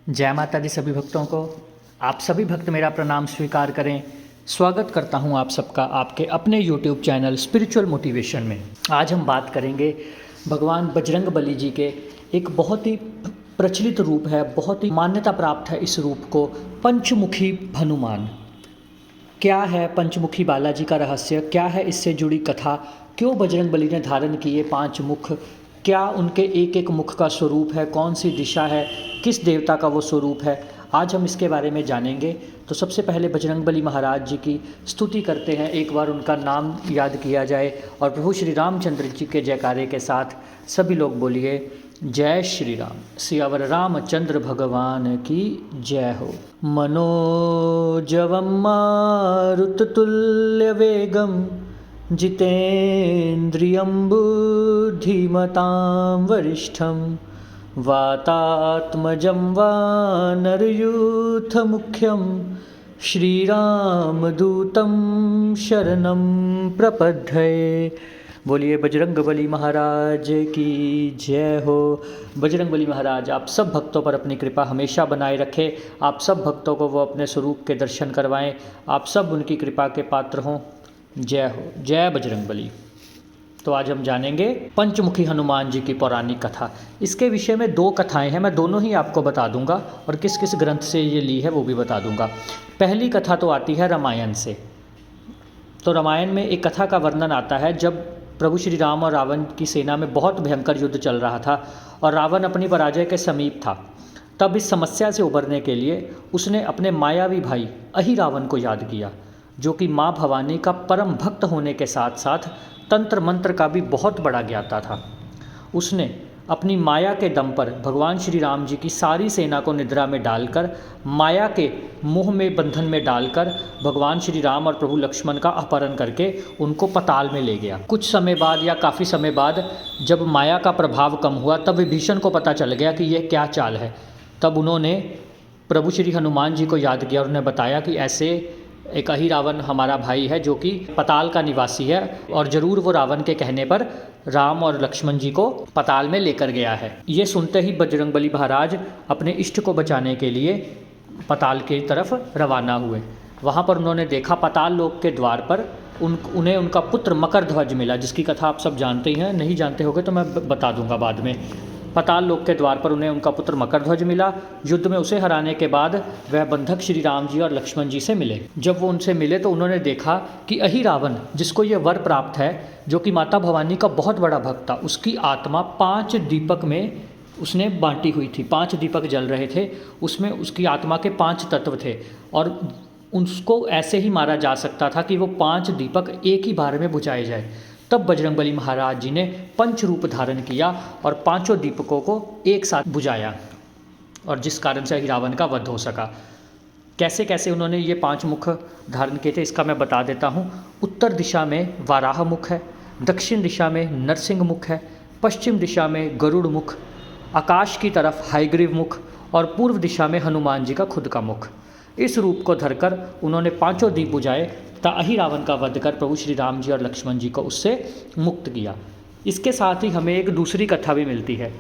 जय माता दी सभी भक्तों को। आप सभी भक्त मेरा प्रणाम स्वीकार करें। स्वागत करता हूं आप सबका आपके अपने YouTube चैनल स्पिरिचुअल मोटिवेशन में। आज हम बात करेंगे भगवान बजरंग बली जी के एक बहुत ही प्रचलित रूप है, बहुत ही मान्यता प्राप्त है इस रूप को, पंचमुखी हनुमान। क्या है पंचमुखी बालाजी का रहस्य, क्या है इससे जुड़ी कथा, क्यों बजरंग बली ने धारण किए 5 मुख, क्या उनके एक एक मुख का स्वरूप है, कौन सी दिशा है, किस देवता का वो स्वरूप है, आज हम इसके बारे में जानेंगे। तो सबसे पहले बजरंग बली महाराज जी की स्तुति करते हैं, एक बार उनका नाम याद किया जाए और प्रभु श्री रामचंद्र जी के जयकारे के साथ सभी लोग बोलिए जय श्री राम। सियावर रामचंद्र भगवान की जय हो। मनोजवम मारुततुल्य वेगम जितेन्द्रियं बुद्धिमतां वरिष्ठं वातात्मजं वानरयूथमुख्यं श्रीरामदूतं शरणं प्रपद्ये। बोलिए बजरंग बली महाराज की जय हो। बजरंग बली महाराज आप सब भक्तों पर अपनी कृपा हमेशा बनाए रखें, आप सब भक्तों को वो अपने स्वरूप के दर्शन करवाएं, आप सब उनकी कृपा के पात्र हों। जय हो, जय बजरंग बली। तो आज हम जानेंगे पंचमुखी हनुमान जी की पौराणिक कथा। इसके विषय में 2 कथाएं हैं, मैं दोनों ही आपको बता दूंगा और किस किस ग्रंथ से ये ली है वो भी बता दूंगा। पहली कथा तो आती है रामायण से। तो रामायण में एक कथा का वर्णन आता है जब प्रभु श्री राम और रावण की सेना में बहुत भयंकर युद्ध चल रहा था और रावण अपनी पराजय के समीप था। तब इस समस्या से उबरने के लिए उसने अपने मायावी भाई अहिरावण को याद किया, जो कि माँ भवानी का परम भक्त होने के साथ साथ तंत्र मंत्र का भी बहुत बड़ा ज्ञाता था। उसने अपनी माया के दम पर भगवान श्री राम जी की सारी सेना को निद्रा में डालकर, माया के मोह में बंधन में डालकर भगवान श्री राम और प्रभु लक्ष्मण का अपहरण करके उनको पताल में ले गया। कुछ समय बाद या काफ़ी समय बाद जब माया का प्रभाव कम हुआ तब विभीषण को पता चल गया कि यह क्या चाल है। तब उन्होंने प्रभु श्री हनुमान जी को याद किया और उन्हें बताया कि ऐसे एक अहिरावण हमारा भाई है जो कि पताल का निवासी है और ज़रूर वो रावण के कहने पर राम और लक्ष्मण जी को पताल में लेकर गया है। ये सुनते ही बजरंगबली महाराज अपने इष्ट को बचाने के लिए पताल की तरफ रवाना हुए। वहाँ पर उन्होंने देखा पताल लोक के द्वार पर उन्हें उनका पुत्र मकरध्वज मिला, जिसकी कथा आप सब जानते ही हैं, नहीं जानते होगे तो मैं बता दूंगा बाद में। पताल लोक के द्वार पर उन्हें उनका पुत्र मकरध्वज मिला। युद्ध में उसे हराने के बाद वह बंधक श्री राम जी और लक्ष्मण जी से मिले। जब वो उनसे मिले तो उन्होंने देखा कि अहिरावण, जिसको ये वर प्राप्त है, जो कि माता भवानी का बहुत बड़ा भक्त था, उसकी आत्मा 5 दीपक में उसने बांटी हुई थी। 5 दीपक जल रहे थे, उसमें उसकी आत्मा के 5 तत्व थे और उसको ऐसे ही मारा जा सकता था कि वो 5 दीपक एक ही बार में बुझाए जाए। तब बजरंगबली महाराज जी ने पंच रूप धारण किया और 5 दीपकों को एक साथ बुझाया और जिस कारण से रावण का वध हो सका। कैसे कैसे उन्होंने ये 5 मुख धारण किए थे इसका मैं बता देता हूँ। उत्तर दिशा में वाराह मुख है, दक्षिण दिशा में नरसिंह मुख है, पश्चिम दिशा में गरुड़ मुख, आकाश की तरफ हायग्रीव मुख और पूर्व दिशा में हनुमान जी का खुद का मुख। इस रूप को धरकर उन्होंने 5 दीप बुझाए तथा अहिरावण का वध कर प्रभु श्री राम जी और लक्ष्मण जी को उससे मुक्त किया। इसके साथ ही हमें एक दूसरी कथा भी मिलती है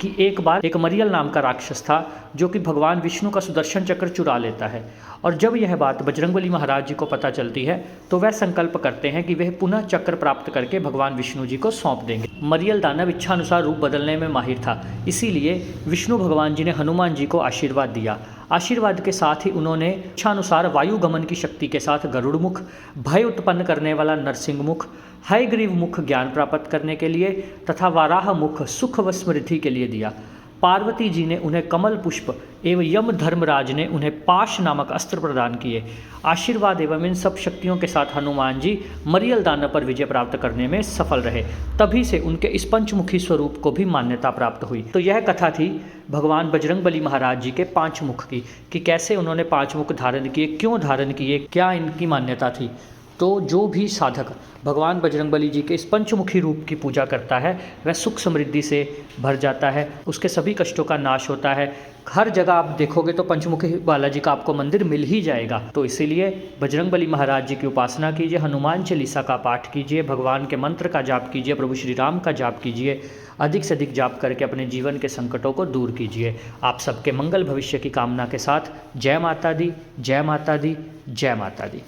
कि एक बार एक मरियल नाम का राक्षस था जो कि भगवान विष्णु का सुदर्शन चक्र चुरा लेता है। और जब यह बात बजरंगबली महाराज जी को पता चलती है तो वह संकल्प करते हैं कि वह पुनः चक्र प्राप्त करके भगवान विष्णु जी को सौंप देंगे। मरियल दानव इच्छानुसार रूप बदलने में माहिर था, इसीलिए विष्णु भगवान जी ने हनुमान जी को आशीर्वाद दिया। आशीर्वाद के साथ ही उन्होंने इच्छानुसार वायु गमन की शक्ति के साथ गरुड़ मुख, भय उत्पन्न करने वाला नरसिंह मुख, हयग्रीव मुख ज्ञान प्राप्त करने के लिए तथा वाराह मुख सुख व स्मृति के लिए दिया। पार्वती जी ने उन्हें कमल पुष्प एवं यम धर्मराज ने उन्हें पाश नामक अस्त्र प्रदान किए। आशीर्वाद एवं इन सब शक्तियों के साथ हनुमान जी मरियल दानव पर विजय प्राप्त करने में सफल रहे। तभी से उनके इस पंचमुखी स्वरूप को भी मान्यता प्राप्त हुई। तो यह कथा थी भगवान बजरंगबली महाराज जी के 5 मुख की, कि कैसे उन्होंने 5 मुख धारण किए, क्यों धारण किए, क्या इनकी मान्यता थी। तो जो भी साधक भगवान बजरंगबली जी के इस पंचमुखी रूप की पूजा करता है वह सुख समृद्धि से भर जाता है, उसके सभी कष्टों का नाश होता है। हर जगह आप देखोगे तो पंचमुखी बालाजी का आपको मंदिर मिल ही जाएगा। तो इसीलिए बजरंगबली महाराज जी की उपासना कीजिए, हनुमान चालीसा का पाठ कीजिए, भगवान के मंत्र का जाप कीजिए, प्रभु श्री राम का जाप कीजिए, अधिक से अधिक जाप करके अपने जीवन के संकटों को दूर कीजिए। आप सबके मंगल भविष्य की कामना के साथ जय माता दी, जय माता दी, जय माता दी।